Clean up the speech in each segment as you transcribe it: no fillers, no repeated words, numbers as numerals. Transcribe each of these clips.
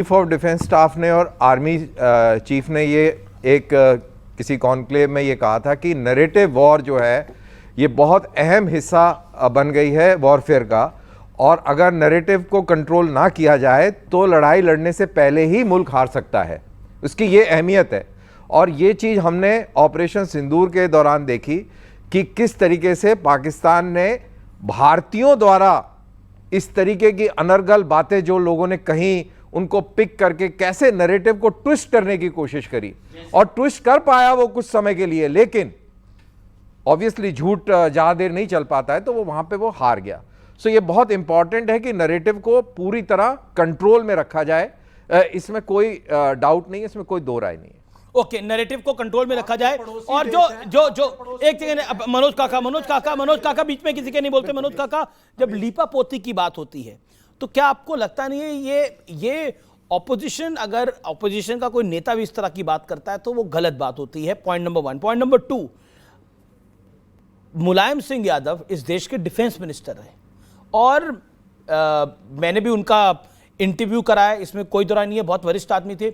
Chief of defence staff ने और army chief ने ये एक किसी कॉन्क्लेव में ये कहा था कि नैरेटिव वॉर जो है ये बहुत अहम हिस्सा बन गई है वॉरफेयर का, और अगर नैरेटिव को कंट्रोल ना किया जाए तो लड़ाई लड़ने से पहले ही मुल्क हार सकता है। उसकी ये अहमियत है, और ये चीज़ हमने ऑपरेशन सिंदूर के दौरान देखी कि किस तरीके से पाकिस्तान ने भारतीयों द्वारा इस तरीके की अनर्गल बातें जो लोगों ने कहीं उनको पिक करके कैसे नैरेटिव को ट्विस्ट करने की कोशिश करी, और ट्विस्ट कर पाया वो कुछ समय के लिए, लेकिन ऑब्वियसली झूठ ज्यादा देर नहीं चल पाता है, तो वो वहां पे वो हार गया। सो ये बहुत इंपॉर्टेंट है कि नैरेटिव को पूरी तरह कंट्रोल में रखा जाए, इसमें कोई डाउट नहीं है, इसमें कोई दो राय नहीं है। ओके, नैरेटिव को कंट्रोल में रखा जाए। और जो जो जो एक सेकंड, मनोज काका बीच में किसी के नहीं बोलते। मनोज काका, जब लीपा पोती की बात होती है तो क्या आपको लगता नहीं है ये ऑपोजिशन, अगर ऑपोजिशन का कोई नेता भी इस तरह की बात करता है तो वो गलत बात होती है? Point number 1। Point number 2, Mulayam Singh Yadav इस देश के डिफेंस मिनिस्टर है, और मैंने भी उनका इंटरव्यू कराया, इसमें कोई दो राय नहीं है, बहुत वरिष्ठ आदमी थे।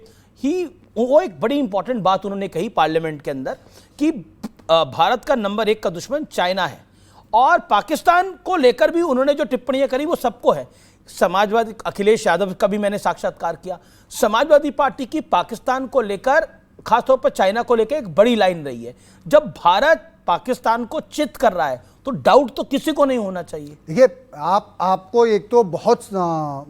वो एक बड़ी इंपॉर्टेंट बात उन्होंने कही पार्लियामेंट के अंदर कि भारत का नंबर 1 का दुश्मन चाइना है, और पाकिस्तान को लेकर भी उन्होंने जो टिप्पणियां करी वो सबको है। समाजवादी अखिलेश यादव का भी मैंने साक्षात्कार किया। समाजवादी पार्टी की पाकिस्तान को लेकर, खासतौर पर चाइना को लेकर एक बड़ी लाइन रही है। जब भारत पाकिस्तान को चित कर रहा है तो डाउट तो किसी को नहीं होना चाहिए। देखिए, आपको एक तो बहुत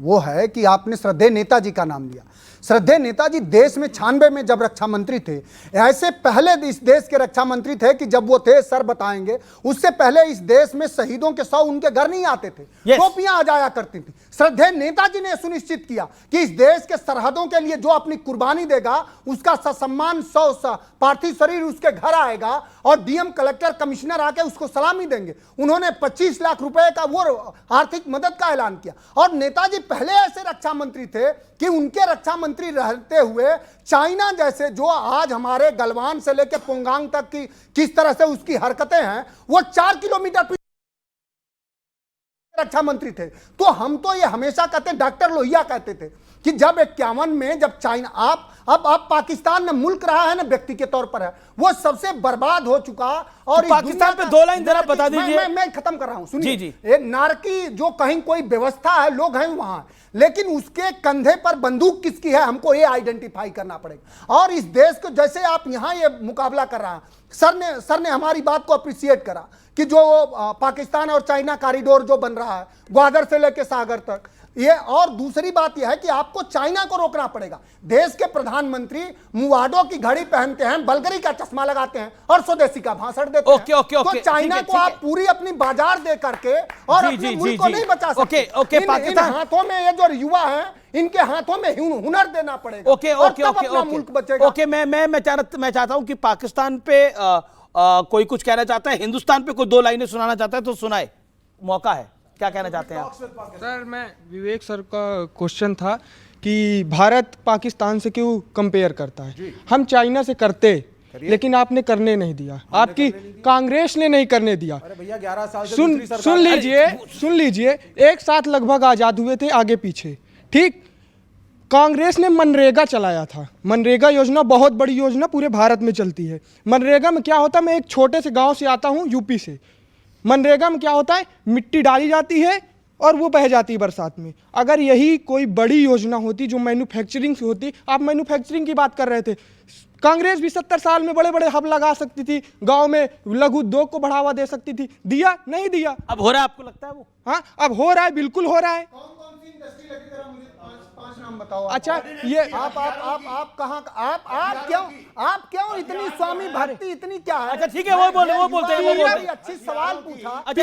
वो है कि आपने श्रद्धेय नेताजी का नाम लिया। श्रद्धेय नेताजी देश में 96 में जब रक्षा मंत्री थे, ऐसे पहले इस देश के रक्षा मंत्री थे कि जब वो थे सर बताएंगे, उससे पहले इस देश में शहीदों के 100 उनके घर नहीं आते थे, टोपियां आ जाया करती थी। श्रद्धेय नेताजी ने सुनिश्चित किया कि इस देश के सरहदों के लिए जो अपनी कुर्बानी देगा उसका ससम्मान 100 पार्थिव शरीर उसके घर आएगा, और डीएम, कलेक्टर, कमिश्नर आके उसको सलामी देंगे। उन्होंने 25 लाख रुपए का वो आर्थिक मदद का ऐलान किया। और नेताजी पहले ऐसे रक्षा मंत्री थे कि उनके रक्षा मंत्री रहते हुए चाइना जैसे, जो आज हमारे गलवान से लेकर पोंगांग तक की किस तरह से उसकी हरकतें हैं, वो 4 किलोमीटर रक्षा मंत्री थे। तो हम तो ये हमेशा कहते हैं, डॉक्टर लोहिया कहते थे कि जब 51 में जब चाइना, आप पाकिस्तान में मुल्क रहा है ना, व्यक्ति के तौर पर है, वो सबसे बर्बाद हो चुका। और तो पाकिस्तान पे 2 लाइन जरा बता दीजिए। मैं खत्म कर रहा हूं, सुनिए। जी। एक नारकी जो कहीं कोई व्यवस्था है, लोग हैं वहां, लेकिन उसके कंधे पर बंदूक किसकी है, हमको ये आइडेंटिफाई करना पड़ेगा। और इस देश को जैसे आप यहां ये मुकाबला कर रहा है, सर ने हमारी बात को अप्रिशिएट करा कि जो पाकिस्तान और चाइना कॉरिडोर जो बन रहा है ग्वादर से लेकर सागर तक, ये, और दूसरी बात यह है कि आपको चाइना को रोकना पड़ेगा। देश के प्रधानमंत्री मुवाडो की घड़ी पहनते हैं, बलगरी का चश्मा लगाते हैं और स्वदेशी का भाषण देते हैं। तो चाइना को आप पूरी अपनी बाजार दे करके और अपने मुल्क को नहीं बचा सकते। इन हाथों में ये जो युवा हैं, इनके हाथों में हुनर देना पड़ेगा। अपना मुल्क बचेगा। मैं चाहता हूं कि पाकिस्तान पे कोई कुछ कहना चाहता है, हिंदुस्तान पे कोई 2 लाइनें सुनाना चाहता है तो सुनाए, मौका है। क्या कहना चाहते हैं आप? सर, मैं विवेक सर का क्वेश्चन था कि भारत पाकिस्तान से क्यों कंपेयर करता है। हम चाइना से करते, लेकिन आपने करने नहीं दिया, आपकी कांग्रेस ने नहीं करने दिया। अरे भैया 11 साल से सुन लीजिए, एक साथ लगभग आजाद हुए थे आगे पीछे, ठीक। कांग्रेस ने मनरेगा चलाया था। मनरेगा योजना बहुत बड़ी योजना पूरे भारत में चलती है। मनरेगा में क्या होता है, मैं एक छोटे से गांव से आता हूं, यूपी से। मनरेगा में क्या होता है, मिट्टी डाली जाती है और वो बह जाती है बरसात में। अगर यही कोई बड़ी योजना होती जो मैन्युफैक्चरिंग से होती, आप मैन्युफैक्चरिंग की बात कर रहे थे, कांग्रेस भी 70 साल में बड़े बड़े हब लगा सकती थी, गांव में लघु उद्योग को बढ़ावा दे सकती थी। दिया? नहीं दिया। अब हो रहा है, आपको लगता है वो? हाँ, अब हो रहा है, बिल्कुल हो रहा है। कौन सी इंडस्ट्री लगी, जरा मुझे 5 नाम बताओ। अच्छा, ये आप कहाँ, आप क्यों इतनी स्वामी भक्ति, इतनी क्या है? अच्छा ठीक है, वो बोलते हैं। अच्छी सवाल पूछा। अच्छा,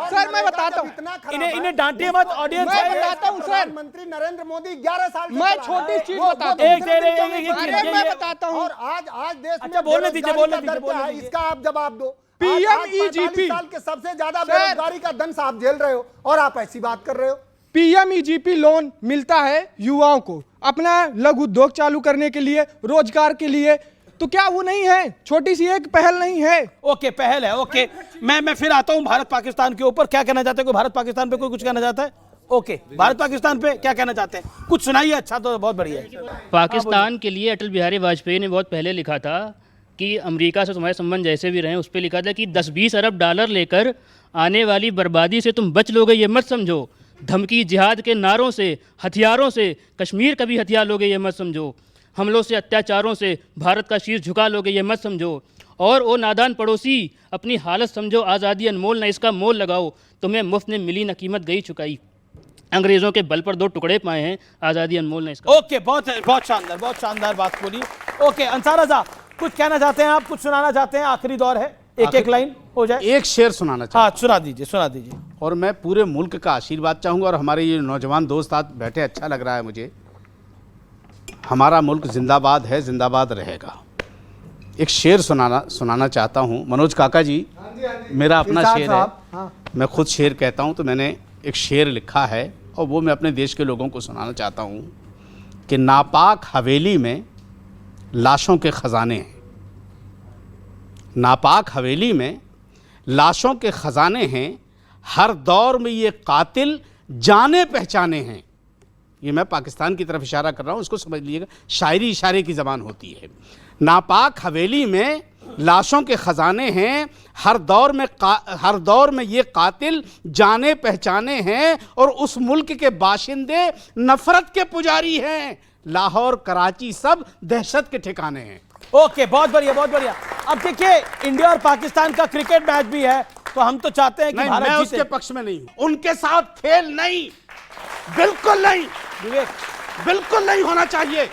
सर मैं बताता हूँ, इन्हें डांटिए मत, ऑडियंस मैं बताता हूँ। सर, प्रधानमंत्री नरेंद्र मोदी 11 साल से मैं छोटी चीज बताता हूँ, मैं बताता हूँ। और आज देश में बोलने दीजिए, इसका आप जवाब दो। PMEGP साल के सबसे ज्यादा बेरोजगारी का दंश आप झेल रहे हो, और आप ऐसी बात कर रहे हो। PMEGP लोन मिलता है युवाओं को अपना लघु उद्योग चालू करने के लिए, रोजगार के लिए, तो क्या वो नहीं है? छोटी सी एक पहल नहीं है? ओके, पहल है। ओके, मैं फिर आता हूं भारत पाकिस्तान के ऊपर। क्या कहना चाहते हैं? कोई भारत पाकिस्तान पे कोई कुछ कहना चाहता है? ओके, भारत पाकिस्तान पे क्या कहना चाहते हैं? कुछ सुनाइए, अच्छा तो बहुत बढ़िया है। पाकिस्तान के लिए अटल बिहारी वाजपेयी ने बहुत पहले लिखा था कि अमेरिका से तुम्हारे संबंध जैसे भी रहें, उस पर लिखा था कि 10-20 अरब डॉलर लेकर आने वाली बर्बादी से तुम बच लोगे ये मत समझो। धमकी जिहाद के नारों से, हथियारों से कश्मीर कभी हथियार लोगे ये मत समझो। हमलों से, अत्याचारों से भारत का शीर्ष झुका लोगे ये मत समझो। और ओ नादान पड़ोसी, अपनी हालत समझो, आज़ादी अनमोल न इसका मोल लगाओ। तुम्हें मुफ्त में मिली न कीमत गई चुकाई। अंग्रेज़ों के बल पर 2 टुकड़े पाए हैं, आज़ादी अनमोल न इसका। ओके, बहुत शानदार बात बोली। ओके, अंसार रज़ा, कुछ कहना चाहते हैं आप, कुछ सुनाना चाहते हैं? आखिरी दौर है, एक लाइन हो जाए। एक शेर सुनाना चाहता हाँ, सुना दीजिए। हूं। और मैं पूरे मुल्क का आशीर्वाद चाहूंगा, और हमारे ये नौजवान दोस्त आज बैठे, अच्छा लग रहा है मुझे। हमारा मुल्क जिंदाबाद है, जिंदाबाद रहेगा। एक शेर सुनाना चाहता हूं। मनोज काका जी, मेरा अपना शेर है, मैं खुद शेर कहता हूं, तो मैंने एक शेर लिखा है और वो मैं अपने देश के लोगों को सुनाना चाहता हूं कि नापाक हवेली में लाशों के खजाने हैं। नापाक हवेली में लाशों के खजाने हैं, हर दौर में ये कातिल जाने पहचाने हैं। ये मैं पाकिस्तान की तरफ इशारा कर रहा हूँ, इसको समझ लीजिएगा, शायरी इशारे की ज़बान होती है। नापाक हवेली में लाशों के खजाने हैं, हर दौर में ये कातिल जाने पहचाने हैं, और उस मुल्क के बाशिंदे नफरत के पुजारी हैं। लाहौर कराची सब दहशत के ठिकाने हैं। ओके, बहुत बढ़िया। अब देखिए, इंडिया और पाकिस्तान का क्रिकेट मैच भी है, तो हम तो चाहते हैं कि भारत मैं जीते। उसके पक्ष में नहीं हूं, उनके साथ खेल नहीं, बिल्कुल नहीं, विवेक, बिल्कुल नहीं होना चाहिए।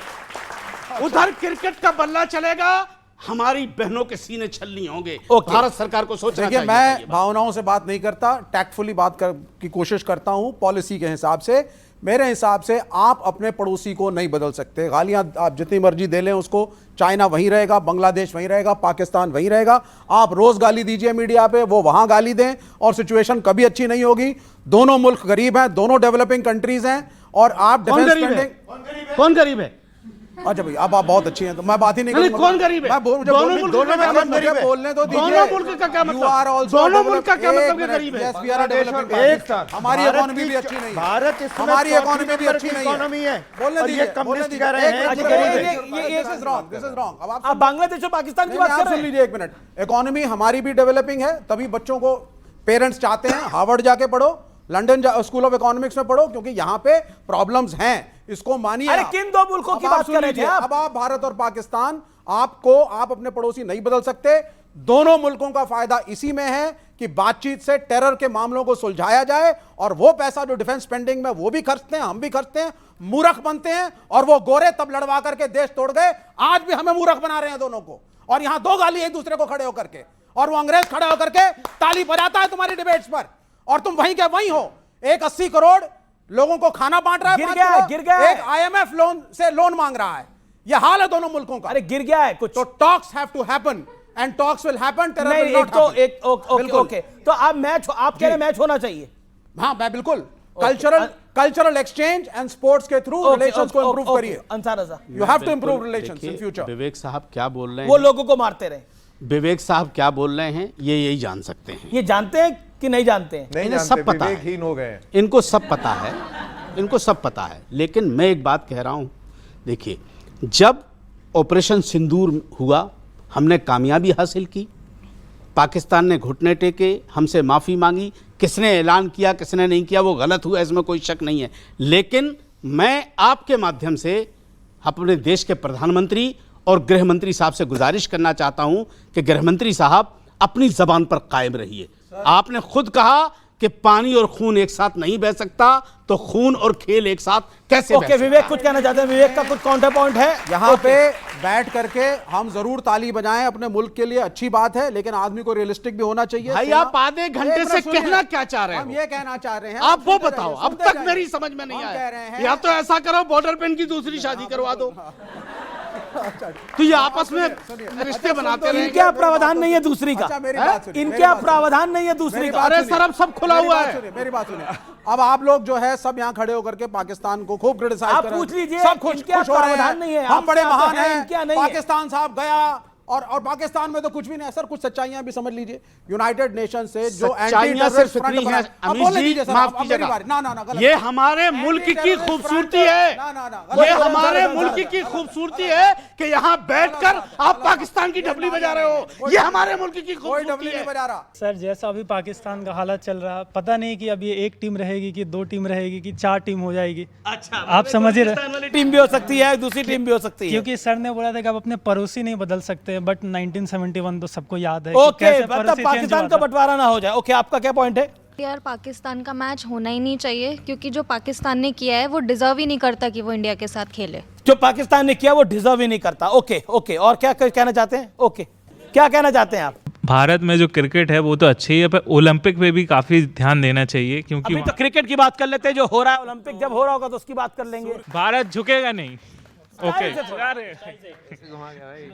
उधर क्रिकेट का बल्ला चलेगा, हमारी बहनों के सीने छलनी होंगे। भारत सरकार को सोचना चाहिए। मैं भावनाओं से बात नहीं करता, टैक्टफुली की कोशिश करता हूं, पॉलिसी के हिसाब से। मेरे हिसाब से आप अपने पड़ोसी को नहीं बदल सकते। गालियां आप जितनी मर्जी दे लें उसको, चाइना वहीं रहेगा, बांग्लादेश वहीं रहेगा, पाकिस्तान वहीं रहेगा। आप रोज गाली दीजिए मीडिया पे, वो वहां गाली दें, और सिचुएशन कभी अच्छी नहीं होगी। दोनों मुल्क गरीब हैं, दोनों डेवलपिंग कंट्रीज हैं, और आप कौन डिफेंस गरीब है? स्पेंडिंग। कौन गरीब है? अच्छा भाई, अब आप बहुत अच्छी हैं, तो मैं बात ही नहीं करूंगा। कौन गरीब है? दोनों मुल्क बोलने तो दीजिए। दोनों मुल्क का क्या मतलब? दोनों मुल्क का क्या मतलब गरीब है? हमारी इकोनॉमी भी अच्छी नहीं है, भारत हमारी इकोनॉमी भी अच्छी नहीं है। बोलने दीजिए, कम्युनिस्ट कह रहे हैं कि गरीब है। This is wrong. अब आप बांग्लादेश और पाकिस्तान की बात कर रहे सुन हैं। लीजिए एक मिनट। इकोनॉमी हमारी भी डेवलपिंग है, तभी बच्चों को पेरेंट्स चाहते हैं हार्वर्ड जाके पढ़ो, लंदन स्कूल ऑफ इकोनॉमिक्स में पढ़ो, क्योंकि यहाँ पे प्रॉब्लम्स हैं, इसको मानिए। अरे किन 2 मुल्कों की बात कर रहे थे आप? अब आप भारत और पाकिस्तान, आप अपने पड़ोसी नहीं बदल सकते। दोनों मुल्कों का फायदा इसी में है कि बातचीत से टेरर के मामलों को सुलझाया जाए, और वो पैसा जो डिफेंस स्पेंडिंग में वो भी खर्चते हैं, हम भी खर्चते हैं, मूर्ख बनते हैं। और वो गोरे तब लड़वा करके देश तोड़ गए, आज भी हमें मूर्ख बना रहे हैं दोनों को। और यहां 2 गाली एक दूसरे को खड़े होकर के, और वो अंग्रेज खड़े होकर के ताली बजाता है तुम्हारी डिबेट्स पर, और तुम वहीं के वहीं हो। एक 80 करोड़ लोगों को खाना बांट रहा है, गिर गया है। एक IMF लोन से लोन मांग रहा है। यह हाल है दोनों मुल्कों का। अरे गिर गया है कुछ। तो talks have to happen, and talks will happen, terror will not happen. Okay, तो आप कह रहे हैं मैच होना चाहिए। हाँ, मैं बिल्कुल कल्चरल एक्सचेंज एंड स्पोर्ट्स के थ्रू रिलेशंस को इंप्रूव करिए। Ansar Raza, you have to improve relations in future. Vivek साहब क्या बोल रहे हैं? वो लोगों को मारते रहे। विवेक साहब क्या बोल रहे हैं, ये यही जान सकते हैं। ये जानते हैं कि नहीं जानते हैं? नहीं इन्हें जानते, सब पता है। विवेकहीन हो गए हैं। इनको सब पता है, इनको सब पता है। लेकिन मैं एक बात कह रहा हूं, देखिए, जब ऑपरेशन सिंदूर हुआ, हमने कामयाबी हासिल की, पाकिस्तान ने घुटने टेके, हमसे माफ़ी मांगी। किसने ऐलान किया, किसने नहीं किया, वो गलत हुआ, इसमें कोई शक नहीं है। लेकिन मैं आपके माध्यम से अपने देश के प्रधानमंत्री और गृह मंत्री साहब से गुजारिश करना चाहता हूं कि गृह मंत्री साहब अपनी जबान पर कायम रहिए। आपने खुद कहा कि पानी और खून एक साथ नहीं बह सकता, तो खून और खेल एक साथ कैसे बह सकता? विवेक कुछ कहना चाहते हैं? विवेक का कुछ काउंटर पॉइंट है यहाँ पे बैठ करके हम जरूर ताली बजाएं अपने मुल्क के लिए, अच्छी बात है, लेकिन आदमी को रियलिस्टिक भी होना चाहिए। भाई, आप आधे घंटे से कहना क्या चाह रहे हैं? हम ये कहना चाह रहे हैं, आप वो बताओ, अब तक मेरी समझ में नहीं आया। या तो ऐसा करो, बॉर्डर पेन की दूसरी शादी करवा दो, तो ये आपस में रिश्ते बनाते रहे। इनके प्रावधान नहीं है दूसरी का। अच्छा, मेरी बात सुनिए, इनके प्रावधान नहीं है दूसरी का। अरे सर, अब सब खुला हुआ है। मेरी बात सुनिए। अब आप लोग जो है सब यहाँ खड़े होकर के पाकिस्तान को खूब क्रिटिसाइज आप कर रहे हैं। पूछ लीजिए, सब खुश इनके हो रहे प्रावधान हैं, नहीं है। हम बड़े आपके महान हैं, इनके हैं, नहीं है। पाकिस्तान साहब गया और पाकिस्तान में तो कुछ भी नहीं है सर, कुछ सच्चाइयां भी समझ लीजिए। यूनाइटेड नेशन से जो सच्चाइयां सिर्फ इतनी हैं, अमीर जी, माफ कीजिएगा, ये हमारे मुल्क की खूबसूरती है, ये हमारे मुल्क की खूबसूरती है कि यहाँ बैठकर आप पाकिस्तान की डबली बजा रहे हो, ये हमारे मुल्क की कोई डबली खूबसूरती नहीं है। बजा रहा। सर जैसा अभी पाकिस्तान का हालत चल रहा, पता नहीं कि अब ये एक टीम रहेगी कि 2 टीम रहेगी कि 4 टीम हो जाएगी। अच्छा, आप समझ ही रहे, टीम भी हो सकती है, दूसरी टीम भी हो सकती है। क्योंकि सर ने बोला था कि आप अपने पड़ोसी नहीं बदल सकते, बट 1971 तो सबको याद है कि ओके, कैसे मतलब पड़ोसी change पाकिस्तान हुआ का था। बंटवारा ना हो जाए। ओके, आपका क्या पॉइंट है? यार पाकिस्तान का मैच होना ही नहीं चाहिए, क्योंकि जो पाकिस्तान ने किया है वो डिजर्व ही नहीं करता कि वो इंडिया के साथ खेले। जो पाकिस्तान ने किया वो डिजर्व ही नहीं करता। ओके ओके, और क्या कहना चाहते हैं? ओके, क्या कहना चाहते हैं आप? भारत में जो क्रिकेट है वो तो अच्छी है, पर ओलंपिक पे भी काफी ध्यान देना चाहिए, क्योंकि अभी तो क्रिकेट की बात कर लेते हैं, जो हो रहा है। ओलंपिक जब हो रहा होगा तो उसकी बात कर लेंगे। भारत झुकेगा नहीं। ओके,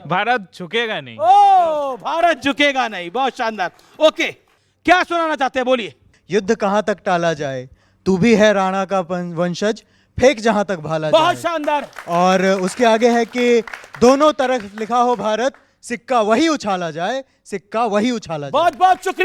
भारत झुकेगा नहीं। ओ, भारत झुकेगा नहीं, बहुत शानदार। ओके, क्या सुनाना चाहते हैं, बोलिए। युद्ध कहाँ तक टाला जाए, तू भी है राणा का वंशज, फेंक जहां तक भाला बहुत जाए। शानदार। और उसके आगे है कि दोनों तरफ लिखा हो भारत, सिक्का वही उछाला जाए, सिक्का वही उछाला जाए। बहुत बहुत शुक्रिया।